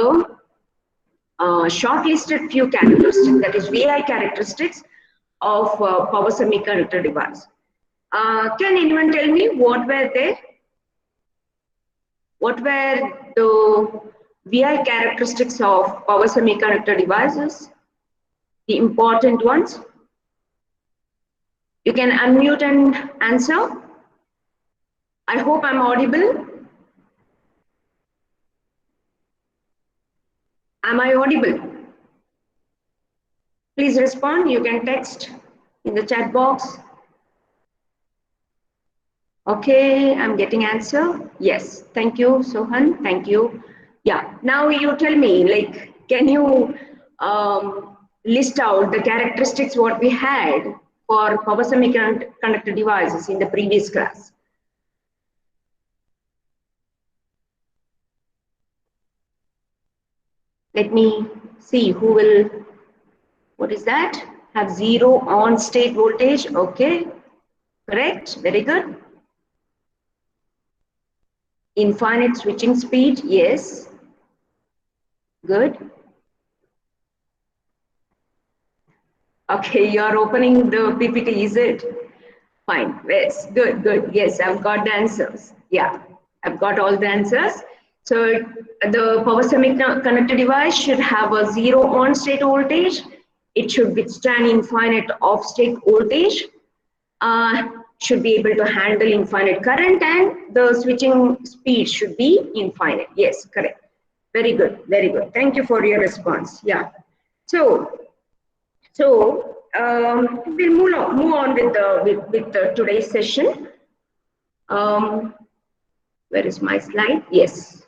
the shortlisted few characteristics, that is VI characteristics of power semiconductor device. Can anyone tell me what were they? What were the VI characteristics of power semiconductor devices? The important ones? You can unmute and answer. I hope I'm audible. Am I audible? Please respond. You can text in the chat box. Okay, I'm getting answer. Yes, thank you, Sohan. Thank you. Yeah, now you tell me, like, can you list out the characteristics what we had for power semiconductor devices in the previous class? Let me see who will, what is that? Have zero on state voltage. Okay, correct, very good. Infinite switching speed, yes, good. Okay, you're opening the PPT, is it? Fine, yes, good, good. Yes, I've got the answers. Yeah, I've got all the answers. So the power semiconductor device should have a zero on-state voltage. It should withstand infinite off-state voltage. Should be able to handle infinite current, and the switching speed should be infinite. Yes, correct. Very good, very good. Thank you for your response. Yeah. So we'll move on with today's session. Where is my slide? Yes.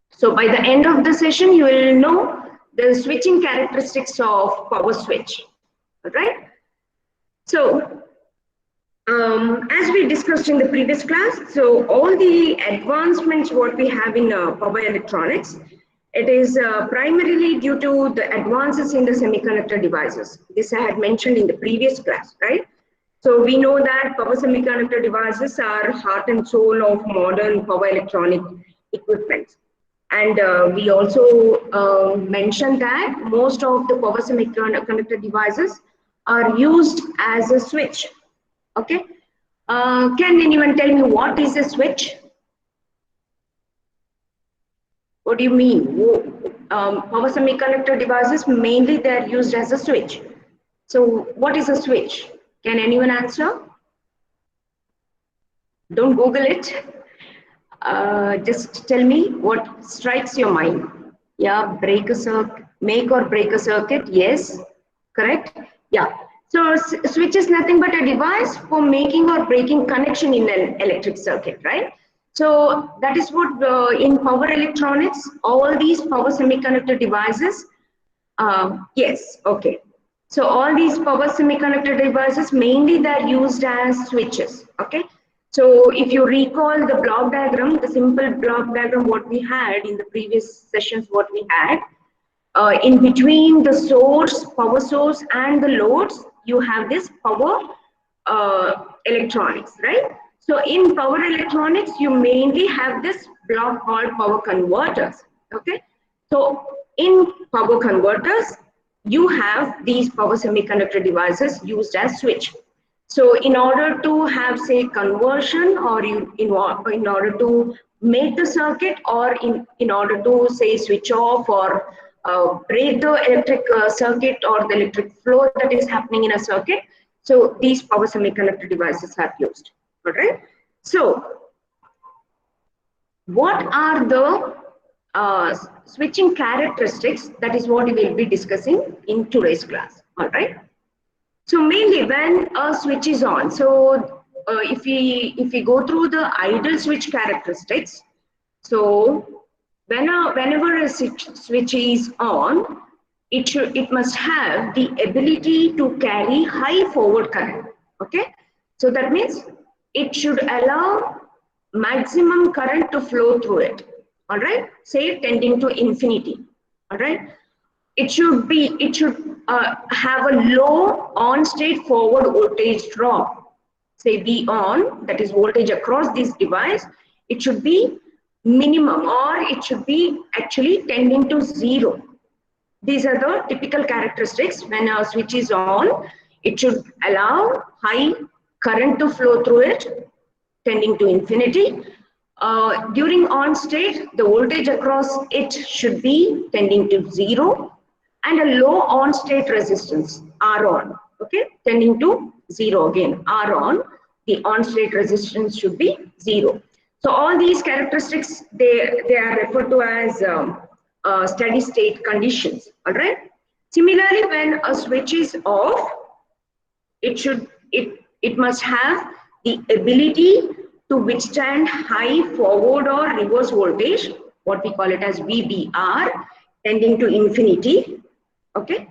So by the end of the session, you will know the switching characteristics of power switch. All right. So as we discussed in the previous class, so all the advancements what we have in power electronics, it is primarily due to the advances in the semiconductor devices. This I had mentioned in the previous class, right? So we know that power semiconductor devices are heart and soul of modern power electronic equipment. And we also mentioned that most of the power semiconductor devices are used as a switch. Okay. Can anyone tell me what is a switch? What do you mean? Power semiconductor devices, mainly they are used as a switch. So what is a switch? Can anyone answer? Don't Google it. Just tell me what strikes your mind. Yeah, break a circuit, make or break a circuit. Yes, correct. Yeah. So switch is nothing but a device for making or breaking connection in an electric circuit, right? So that is what in power electronics, all these power semiconductor devices. Yes, okay. So all these power semiconductor devices, mainly they're used as switches, okay? So if you recall the block diagram, the simple block diagram what we had in the previous sessions what we had, in between the source, power source and the loads, you have this power electronics, right? So in power electronics, you mainly have this block called power converters, okay? So in power converters, you have these power semiconductor devices used as switch. So in order to have, say, conversion, or in order to make the circuit, or in order to, say, switch off or break the electric circuit or the electric flow that is happening in a circuit, so these power semiconductor devices are used. All right. So what are the switching characteristics? That is what we will be discussing in today's class. All right. So mainly when a switch is on, so if we go through the idle switch characteristics, so whenever a switch is on, it must have the ability to carry high forward current. Okay, so that means it should allow maximum current to flow through it. All right, say tending to infinity. All right. It should have a low on-state forward voltage drop. Say V on, that is voltage across this device. It should be minimum, or it should be actually tending to zero. These are the typical characteristics. When a switch is on, it should allow high current to flow through it, tending to infinity. During on state, the voltage across it should be tending to zero, and a low on state resistance, R on, okay, tending to zero again, R on, the on state resistance should be zero. So all these characteristics, they are referred to as steady state conditions, all right. Similarly, when a switch is off, it must have the ability to withstand high forward or reverse voltage, what we call it as VBR, tending to infinity, okay,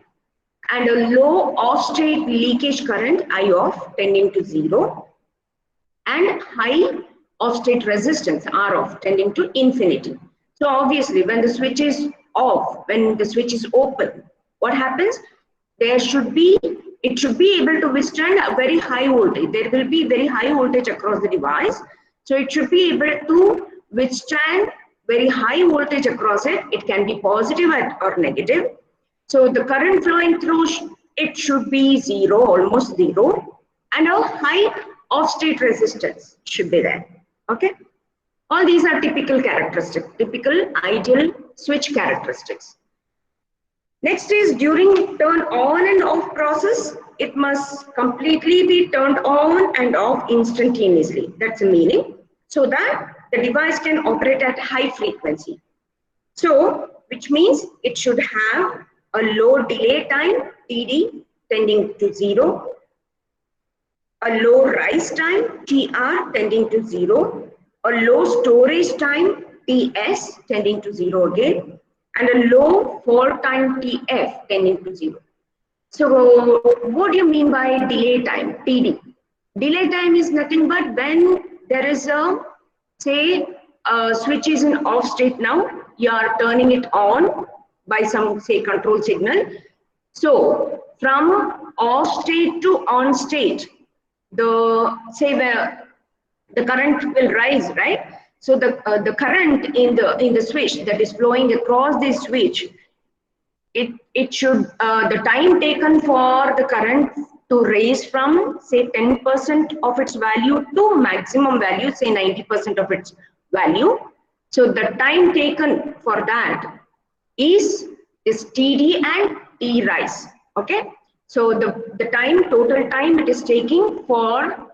and a low off-state leakage current I off tending to zero, and high off-state resistance R off tending to infinity. So obviously, when the switch is off, when the switch is open, what happens? It should be able to withstand a very high voltage. There will be very high voltage across the device. So it should be able to withstand very high voltage across it. It can be positive or negative. So the current flowing through, it should be zero, almost zero, and a high off-state resistance should be there, okay? All these are typical characteristics, typical ideal switch characteristics. Next is during turn on and off process, it must completely be turned on and off instantaneously. That's the meaning, so that the device can operate at high frequency. So, which means it should have a low delay time, TD, tending to zero, a low rise time, TR, tending to zero, a low storage time, TS, tending to zero again, and a low fall time, TF, tending to zero. So what do you mean by delay time, TD? Delay time is nothing but when there is a, say, switch is in off state now, you are turning it on by some, say, control signal. So from off state to on state, the current will rise, right? So the current in the switch that is flowing across this switch, it should the time taken for the current to raise from, say, 10% of its value to maximum value, say 90% of its value. So the time taken for that is TD and T rise, okay? So the total time it is taking for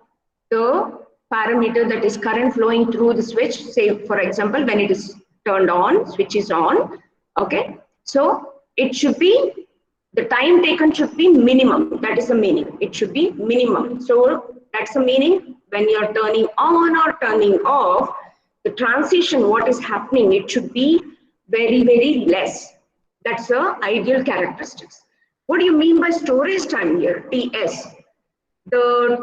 the parameter that is current flowing through the switch, say for example, when it is turned on, switch is on, okay? So it should be, the time taken should be minimum, that is the meaning, it should be minimum. So that's the meaning, when you are turning on or turning off, the transition, what is happening, it should be very, very less. That's the ideal characteristics. What do you mean by storage time here, TS? The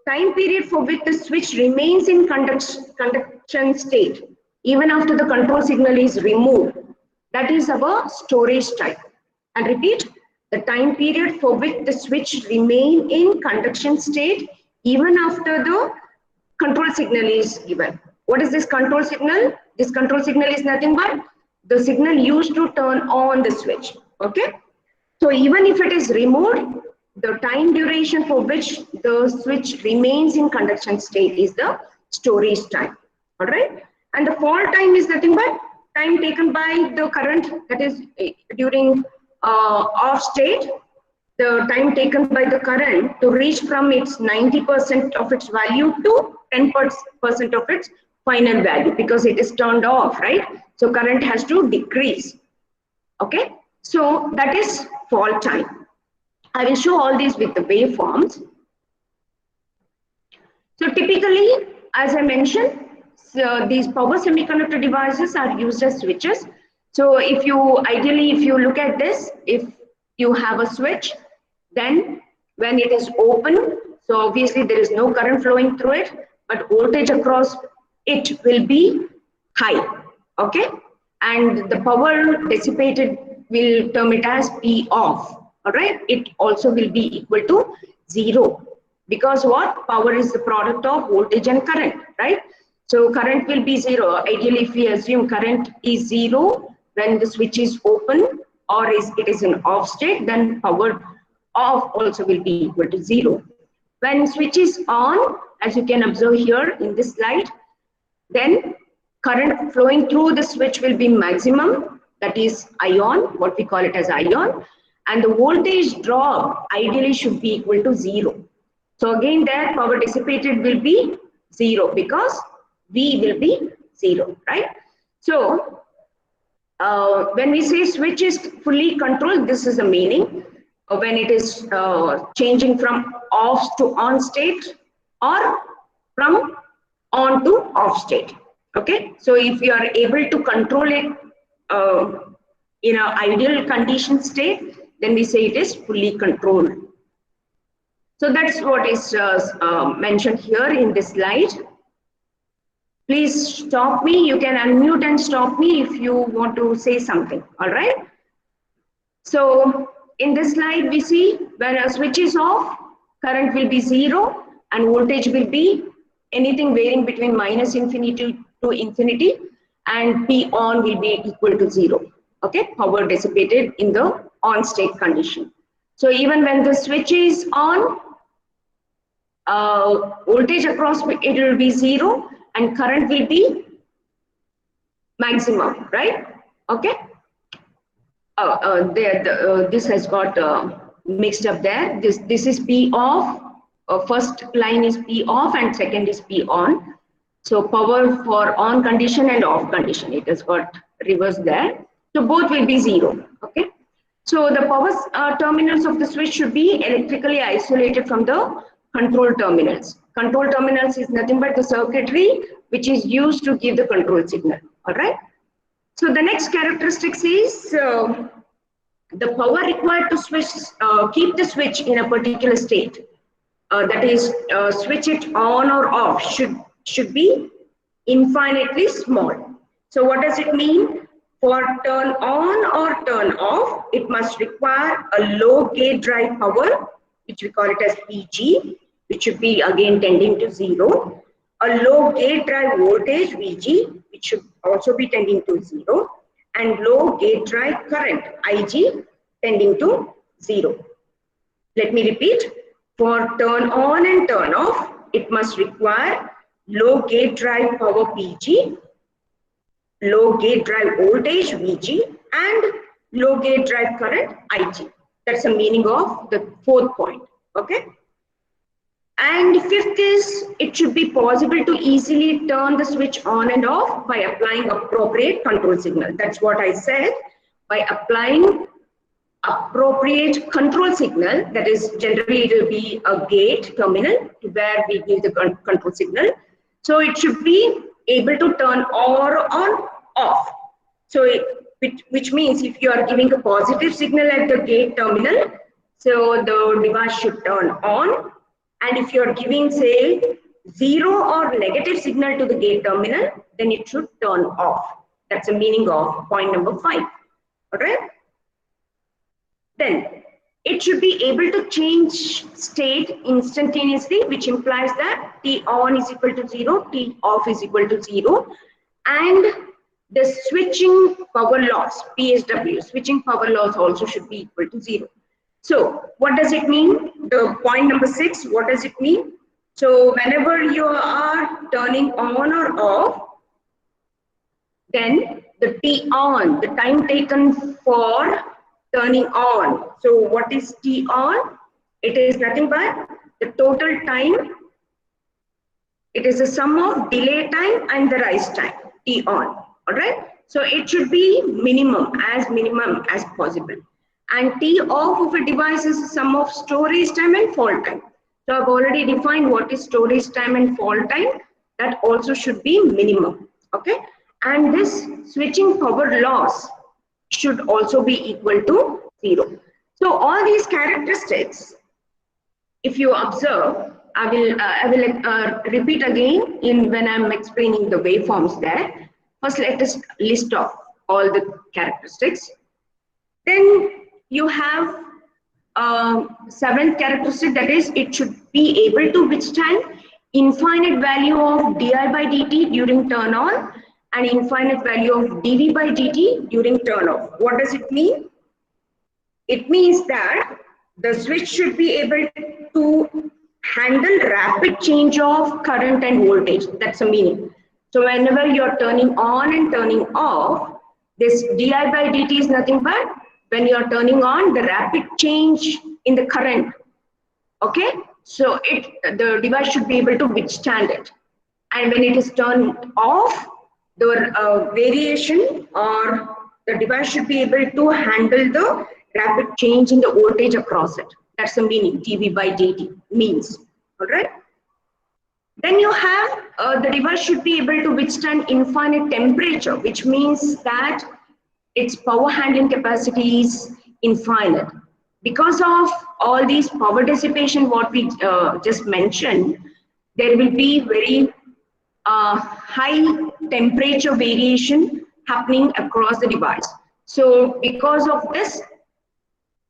time period for which the switch remains in conduction state, even after the control signal is removed, that is our storage time. And repeat, the time period for which the switch remain in conduction state, even after the control signal is given. What is this control signal? This control signal is nothing but the signal used to turn on the switch, okay? So even if it is removed, the time duration for which the switch remains in conduction state is the storage time, all right? And the fall time is nothing but time taken by the current, that is during off state, the time taken by the current to reach from its 90% of its value to 10% of its final value, because it is turned off, right? So current has to decrease, okay? So that is fall time. I will show all these with the waveforms. So typically, as I mentioned, so these power semiconductor devices are used as switches. So if you, ideally, if you look at this, if you have a switch, then when it is open, so obviously there is no current flowing through it, but voltage across it will be high, okay? And the power dissipated, will term it as P off, all right? It also will be equal to 0, because what? Power is the product of voltage and current, right? So current will be zero. Ideally, if we assume current is zero when the switch is open or it is in off state, then power off also will be equal to zero. When switch is on, as you can observe here in this slide, then current flowing through the switch will be maximum, that is ion, what we call it as ion, and the voltage drop ideally should be equal to zero. So again there power dissipated will be zero because V will be zero, right? So when we say switch is fully controlled, this is the meaning. When it is changing from off to on state or from on to off state. Okay, so if you are able to control it in an ideal condition state, then we say it is fully controlled. So that's what is mentioned here in this slide. Please stop me. You can unmute and stop me if you want to say something. All right. So in this slide, we see when a switch is off, current will be zero and voltage will be anything varying between minus infinity to infinity, and P on will be equal to zero. Okay, power dissipated in the on state condition. So even when the switch is on, voltage across it will be zero and current will be maximum, right? Okay. This has got mixed up there. This is P off. First line is P off and second is P on. So power for on condition and off condition, it has got reversed there. So both will be zero. Okay. So the power terminals of the switch should be electrically isolated from the control terminals. Control terminals is nothing but the circuitry which is used to give the control signal. All right. So the next characteristics is the power required to switch, keep the switch in a particular state. That is, switch it on or off should be infinitely small. So what does it mean? For turn on or turn off, it must require a low gate drive power, which we call it as PG, which should be again tending to zero. A low gate drive voltage, VG, which should also be tending to zero. And low gate drive current, IG, tending to zero. Let me repeat. For turn on and turn off, it must require low gate drive power PG, low gate drive voltage VG, and low gate drive current IG. That's the meaning of the fourth point. Okay. And fifth is, it should be possible to easily turn the switch on and off by applying appropriate control signal. That's what I said. By applying appropriate control signal, that is generally it will be a gate terminal where we give the control signal. So it should be able to turn or on off. So which means if you are giving a positive signal at the gate terminal, so the device should turn on. And if you're giving, say, zero or negative signal to the gate terminal, then it should turn off. That's the meaning of point number 5. All right. Then it should be able to change state instantaneously, which implies that T on is equal to 0, T off is equal to 0, and the switching power loss, PSW, switching power loss also should be equal to 0. So what does it mean? The point number 6, what does it mean? So whenever you are turning on or off, then the T on, the time taken for turning on. So what is T on? It is nothing but the total time. It is the sum of delay time and the rise time, T on. All right. So it should be minimum as possible. And T off of a device is the sum of storage time and fall time. So I've already defined what is storage time and fall time. That also should be minimum. Okay. And this switching power loss should also be equal to 0. So all these characteristics, if you observe, I will repeat again when I'm explaining the waveforms there. First, let us list off all the characteristics. Then you have seventh characteristic, that is it should be able to withstand infinite value of di by dt during turn on and infinite value of dv by dt during turn off. What does it mean? It means that the switch should be able to handle rapid change of current and voltage. That's the meaning. So whenever you're turning on and turning off, this di by dt is nothing but when you're turning on the rapid change in the current. Okay, so the device should be able to withstand it. And when it is turned off, the variation or the device should be able to handle the rapid change in the voltage across it. That's the meaning dv by dt means. All right. Then you have the device should be able to withstand infinite temperature, which means that its power handling capacity is infinite. Because of all these power dissipation, what we just mentioned, there will be very high temperature variation happening across the device. So because of this,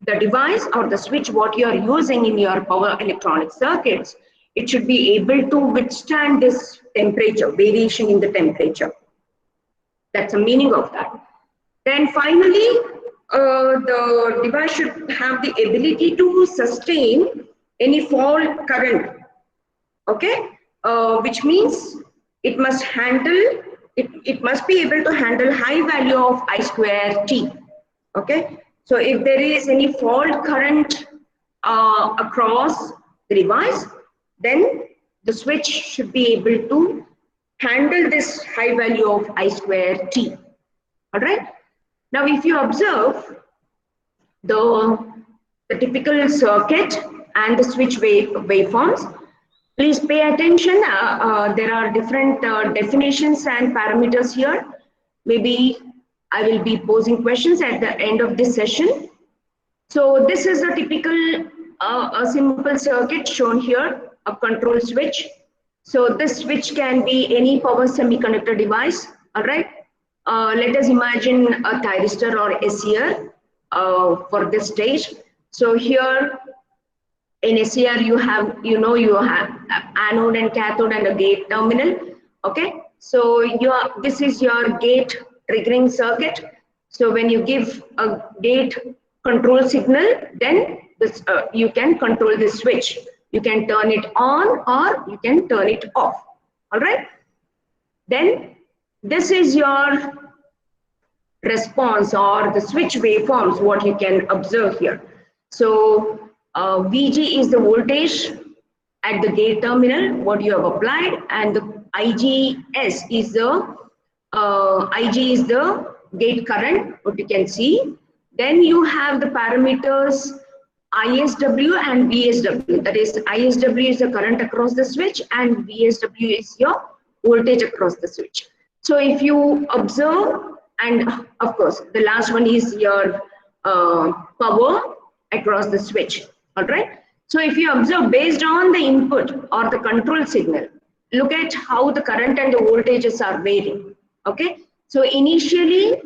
the device or the switch what you are using in your power electronic circuits, it should be able to withstand this temperature, variation in the temperature. That's the meaning of that. Then finally, the device should have the ability to sustain any fault current, okay? Which means it must handle, it must be able to handle high value of I square T, okay? So if there is any fault current across the device, then the switch should be able to handle this high value of I square T, all right? Now, if you observe the typical circuit and the switch waveforms, please pay attention. There are different definitions and parameters here. Maybe I will be posing questions at the end of this session. So this is a typical, a simple circuit shown here, a control switch. So this switch can be any power semiconductor device, all right? Let us imagine a thyristor or SCR for this stage. So here in SCR you have, you have anode and cathode and a gate terminal. Okay, so this is your gate triggering circuit. So when you give a gate control signal, then this you can control this switch. You can turn it on or you can turn it off. All right. Then this is your response or the switch waveforms, what you can observe here. So VG is the voltage at the gate terminal, what you have applied, and the IGS is the IG is the gate current, what you can see. Then you have the parameters ISW and VSW. That is, ISW is the current across the switch and VSW is your voltage across the switch. So if you observe, and of course, the last one is your power across the switch, all right? So if you observe based on the input or the control signal, look at how the current and the voltages are varying, okay? So initially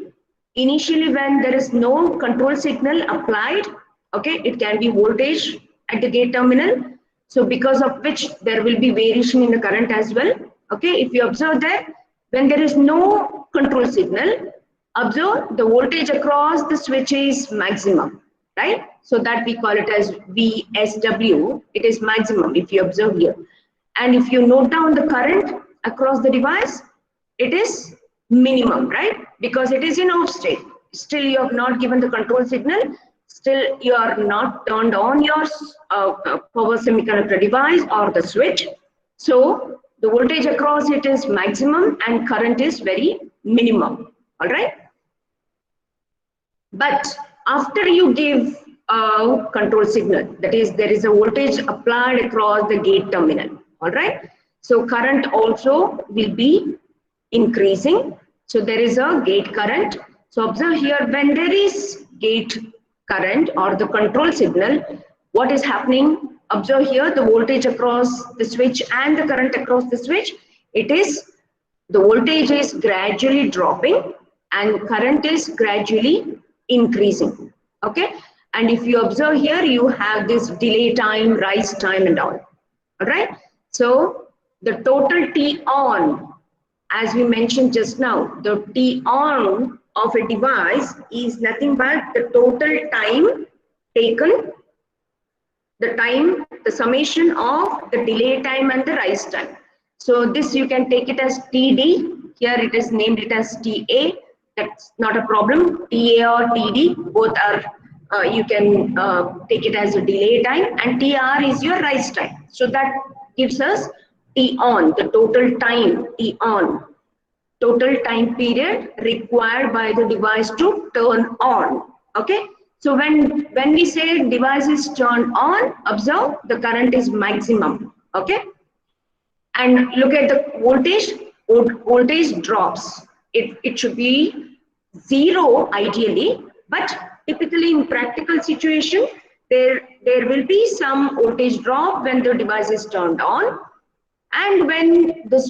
when there is no control signal applied, okay, it can be voltage at the gate terminal. So because of which there will be variation in the current as well, okay? If you observe that when there is no control signal, observe the voltage across the switch is maximum, right? So that we call it as VSW, it is maximum if you observe here. And if you note down the current across the device, it is minimum, right? Because it is in off state. Still you have not given the control signal, still you are not turned on your power semiconductor device or the switch. So the voltage across it is maximum and current is very minimum, all right? But after you give a control signal, that is, there is a voltage applied across the gate terminal, all right? So current also will be increasing. So there is a gate current. So observe here, when there is gate current or the control signal, what is happening? Observe here the voltage across the switch and the current across the switch. It is, the voltage is gradually dropping and current is gradually increasing, okay? And if you observe here, you have this delay time, rise time and all right? So the total T on, as we mentioned just now, the T on of a device is nothing but the total time taken, the summation of the delay time and the rise time. So this you can take it as TD. Here it is named it as TA. That's not a problem. TA or TD, both are, you can take it as a delay time, and TR is your rise time. So that gives us T on, the total time, T on, total time period required by the device to turn on. Okay. So when we say device is turned on, observe the current is maximum. Okay. And look at the voltage. Voltage drops. It should be zero ideally, but typically in practical situation, there will be some voltage drop when the device is turned on, and when this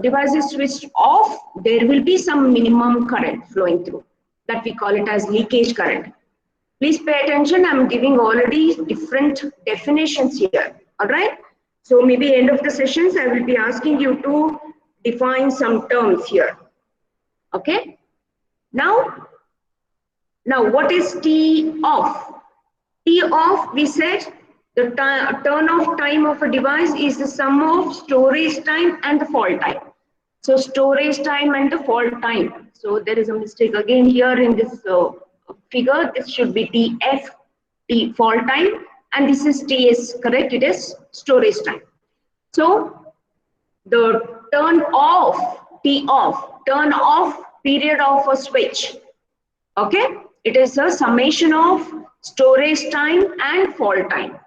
device is switched off, there will be some minimum current flowing through, that we call it as leakage current. Please pay attention, I'm giving already different definitions here, all right? So maybe end of the sessions, I will be asking you to define some terms here, okay? Now what is T off? T off, we said, the turn off time of a device is the sum of storage time and the fall time. So storage time and the fall time. So there is a mistake again here in this figure. This should be TF, T fall time, and this is TS, correct? It is storage time. So the turn off, T off, turn off period of a switch. Okay, it is a summation of storage time and fall time.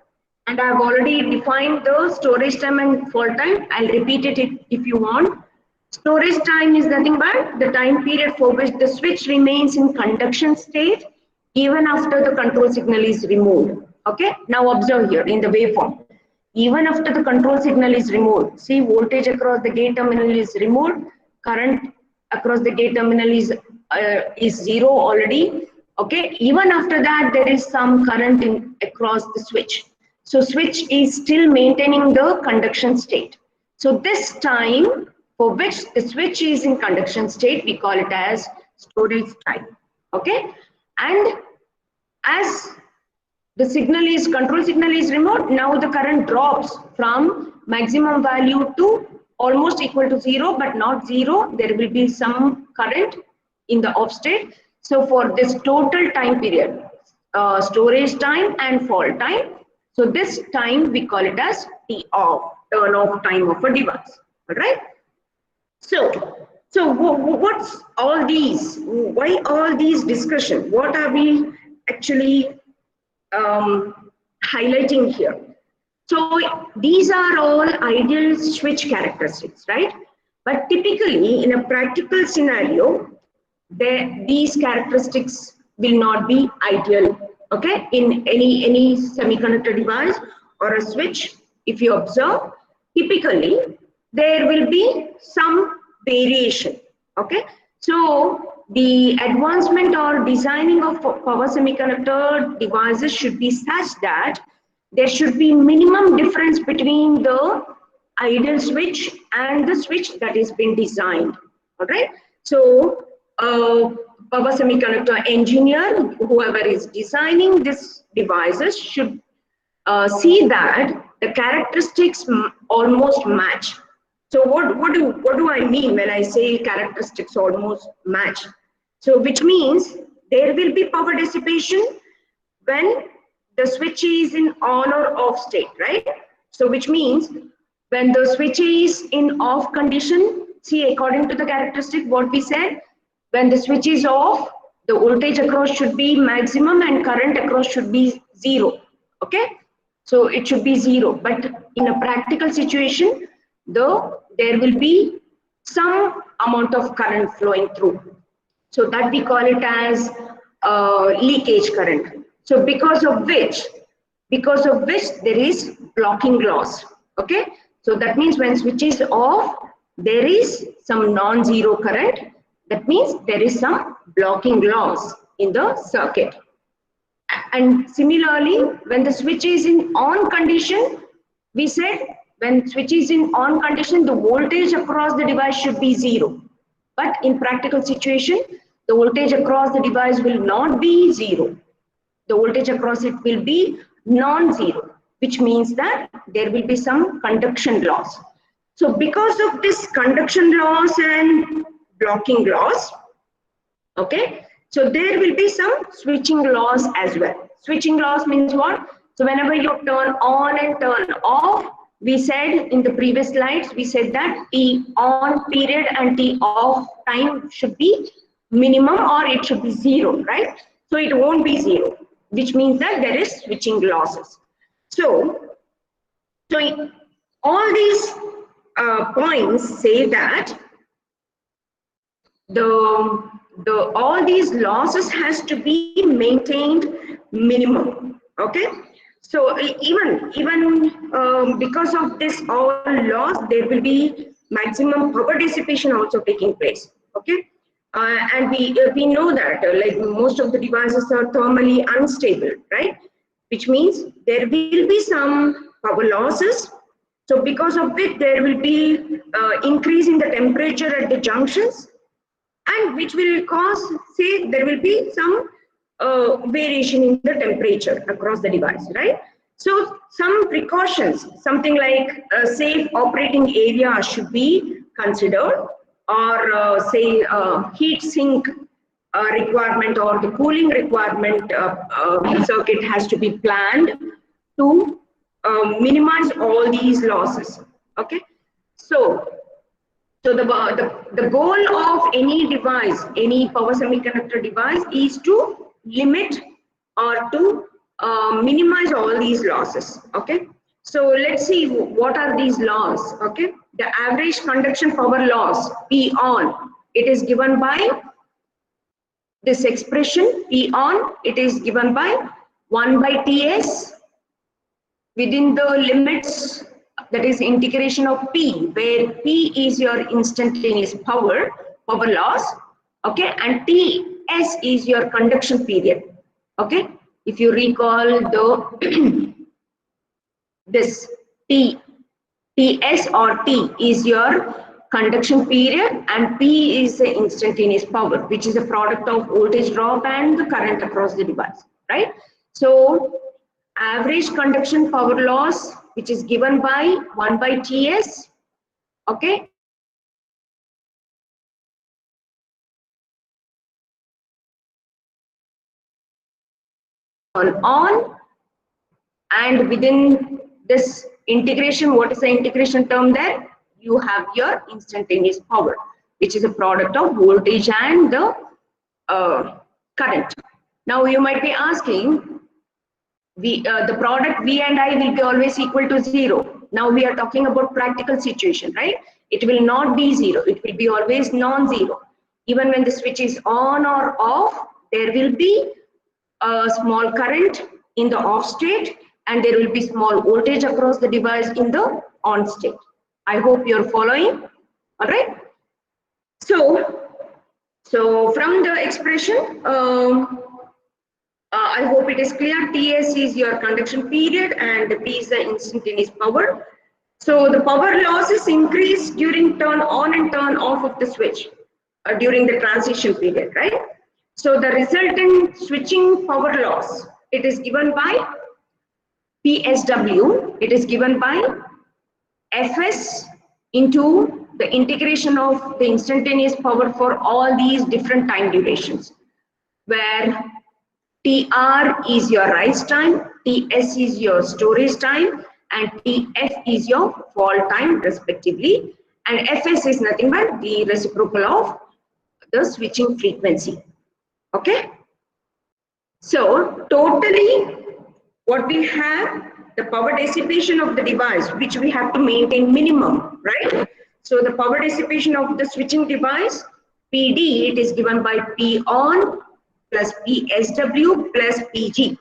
And I have already defined the storage time and fall time. I'll repeat it if you want. Storage time is nothing but the time period for which the switch remains in conduction state even after the control signal is removed. Okay, now observe here in the waveform. Even after the control signal is removed, see, voltage across the gate terminal is removed, current across the gate terminal is zero already. Okay, even after that there is some current across the switch. So switch is still maintaining the conduction state. So this time for which the switch is in conduction state, we call it as storage time. Okay, and as the control signal is removed, now the current drops from maximum value to almost equal to zero, but not zero. There will be some current in the off state. So for this total time period, storage time and fall time, so this time we call it as T off, turn off time of a device. All right. So what's all these? Why all these discussion? What are we actually highlighting here? So these are all ideal switch characteristics, right? But typically in a practical scenario, these characteristics will not be ideal. Okay, in any semiconductor device or a switch, if you observe, typically there will be some variation. Okay, so the advancement or designing of power semiconductor devices should be such that there should be minimum difference between the ideal switch and the switch that is being designed. All right, so power semiconductor engineer, whoever is designing these devices, should see that the characteristics almost match. So what do I mean when I say characteristics almost match? So which means there will be power dissipation when the switch is in on or off state, right? So which means when the switch is in off condition, see, according to the characteristic what we said, when the switch is off, the voltage across should be maximum and current across should be zero. Okay, so it should be zero. But in a practical situation, though, there will be some amount of current flowing through. So that we call it as leakage current. So because of which there is blocking loss. Okay, so that means when switch is off, there is some non-zero current. That means there is some blocking loss in the circuit. And similarly, when the switch is in on condition, we said when switch is in on condition, the voltage across the device should be 0. But in practical situation, the voltage across the device will not be 0. The voltage across it will be non-zero, which means that there will be some conduction loss. So because of this conduction loss and blocking loss, okay, so there will be some switching loss as well. Switching loss means what? So whenever you turn on and turn off, we said in the previous slides, we said that T on period and T off time should be minimum, or it should be 0, right? So it won't be 0, which means that there is switching losses. So all these points say that all these losses has to be maintained minimum. Okay, so even because of this all loss, there will be maximum power dissipation also taking place. Okay, and we know that like most of the devices are thermally unstable, right? Which means there will be some power losses. So because of it, there will be increase in the temperature at the junctions, and which will cause, say, there will be some variation in the temperature across the device, right? So some precautions, something like a safe operating area should be considered, or say heat sink requirement or the cooling requirement circuit has to be planned to minimize all these losses. Okay, so the goal of any device, any power semiconductor device, is to limit or to minimize all these losses. Okay, so let's see what are these loss. Okay, the average conduction power loss P on, it is given by this expression P on, it is given by 1 by Ts within the limits, that is integration of P, where P is your instantaneous power loss, okay, and Ts is your conduction period. Okay, if you recall the this Ts or T is your conduction period, and P is the instantaneous power, which is a product of voltage drop and the current across the device, right? So average conduction power loss, which is given by 1 by Ts, okay, on, and within this integration, what is the integration term there? You have your instantaneous power, which is a product of voltage and the current. Now you might be asking, the product V and I will be always equal to 0. Now we are talking about practical situation, right? It will not be 0. It will be always non-zero. Even when the switch is on or off, there will be a small current in the off state, and there will be small voltage across the device in the on state. I hope you're following. All right. So from the expression, I hope it is clear. Ts is your conduction period and P is the instantaneous power. So the power losses increase during turn on and turn off of the switch during the transition period, right? So the resultant switching power loss, it is given by PSW, it is given by Fs into the integration of the instantaneous power for all these different time durations, where Tr is your rise time, Ts is your storage time, and Tf is your fall time respectively, and Fs is nothing but the reciprocal of the switching frequency. Okay, so totally what we have, the power dissipation of the device, which we have to maintain minimum, right? So the power dissipation of the switching device, PD, it is given by P on plus PSW plus PG.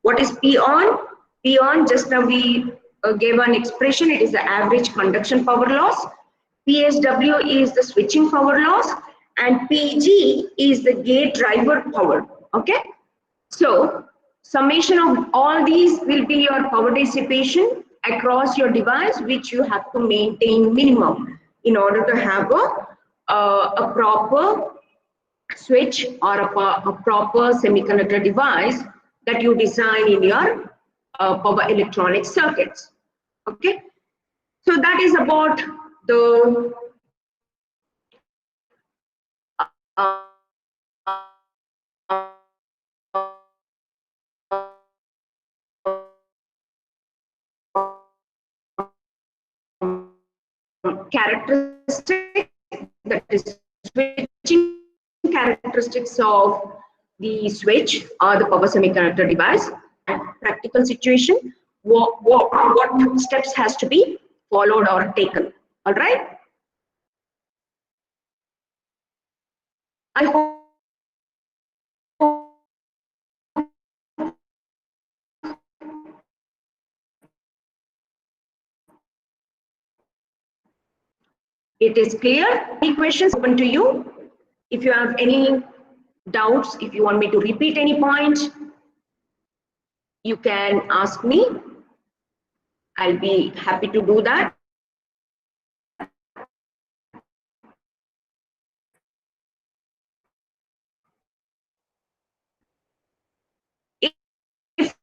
What is P on? P on, just now we gave an expression, it is the average conduction power loss. PSW is the switching power loss, and PG is the gate driver power. Okay, so summation of all these will be your power dissipation across your device, which you have to maintain minimum in order to have a proper switch or a proper semiconductor device that you design in your power electronic circuits. Okay, so that is about the characteristics, that is switching characteristics of the switch or the power semiconductor device. Practical situation, what steps has to be followed or taken. All right. I hope it is clear. Any questions open to you? If you have any doubts, if you want me to repeat any point, you can ask me. I'll be happy to do that. If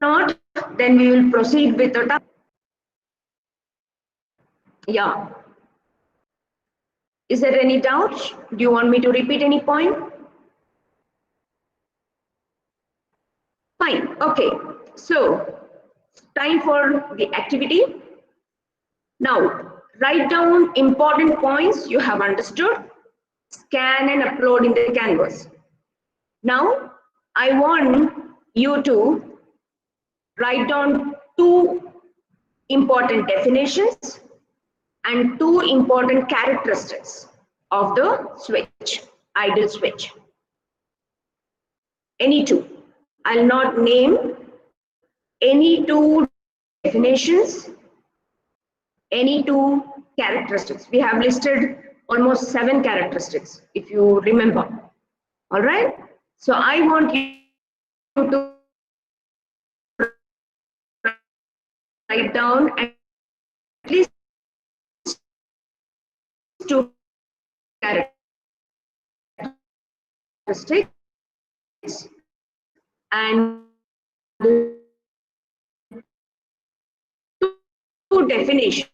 not, then we will proceed with the task. Yeah. Is there any doubt? Do you want me to repeat any point? Fine. Okay. So, time for the activity. Now, write down important points you have understood. Scan and upload in the canvas. Now, I want you to write down two important definitions and two important characteristics of the switch, ideal switch. Any two. I'll not name any two definitions, any two characteristics. We have listed almost 7 characteristics, if you remember. All right. So I want you to write down at least 2 characteristics and 2 definitions.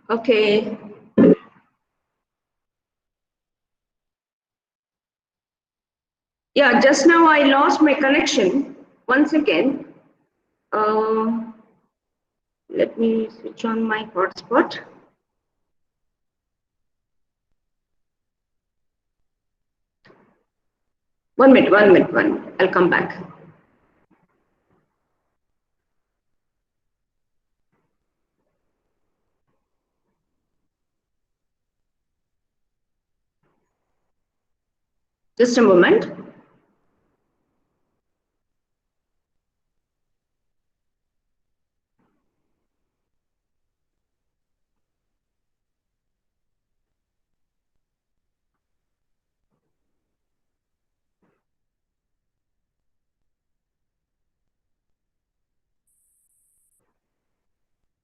Okay. Yeah, just now I lost my connection. Once again, let me switch on my hotspot. One minute. I'll come back. Just a moment.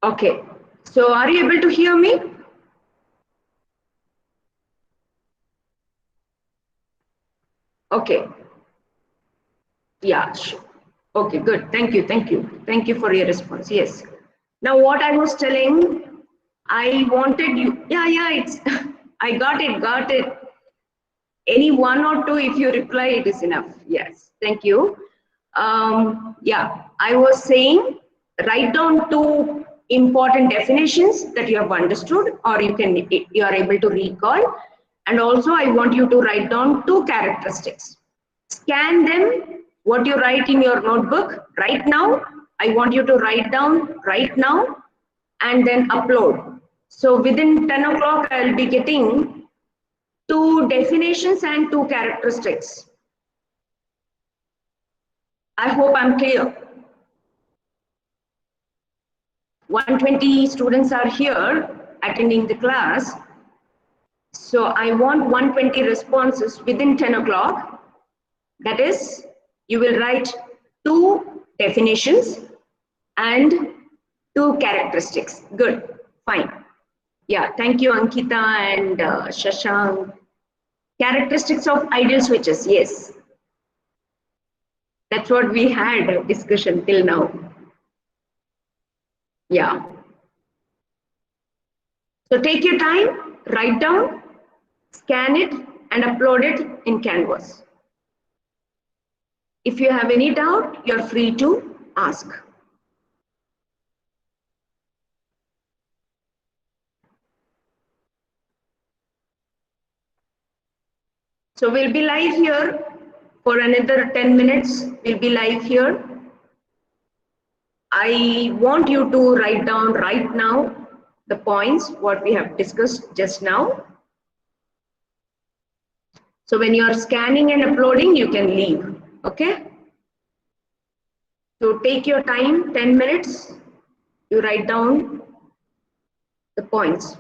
Okay. So are you able to hear me? Okay. Yeah, sure. Okay, good. Thank you. Thank you for your response. Yes. Now what I was telling, I wanted you, yeah, it's, I got it. Any one or two, if you reply, it is enough. Yes, thank you. Yeah, I was saying write down two important definitions that you have understood or you are able to recall. And also I want you to write down two characteristics. Scan them, what you write in your notebook right now. I want you to write down right now and then upload. So within 10 o'clock, I'll be getting two definitions and two characteristics. I hope I'm clear. 120 students are here attending the class. So I want 120 responses within 10 o'clock. That is, you will write two definitions and two characteristics. Good, fine. Yeah, thank you, Ankita and Shashank. Characteristics of ideal switches, yes. That's what we had a discussion till now. Yeah. So take your time, write down, scan it, and upload it in Canvas. If you have any doubt, you're free to ask. So we'll be live here for another 10 minutes. We'll be live here. I want you to write down right now the points, what we have discussed just now. So when you are scanning and uploading, you can leave, okay? So take your time, 10 minutes, you write down the points.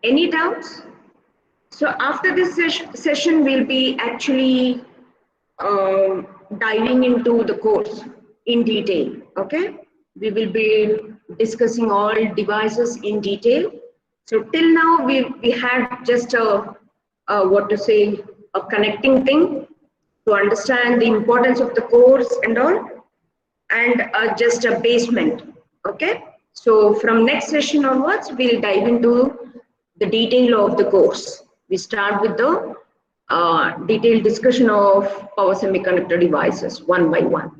Any doubts? So after this session, we'll be actually diving into the course in detail, okay? We will be discussing all devices in detail. So till now, we had just what to say, a connecting thing to understand the importance of the course and all, and just a basement, okay? So from next session onwards, we'll dive into the detail of the course. We start with the detailed discussion of power semiconductor devices one by one.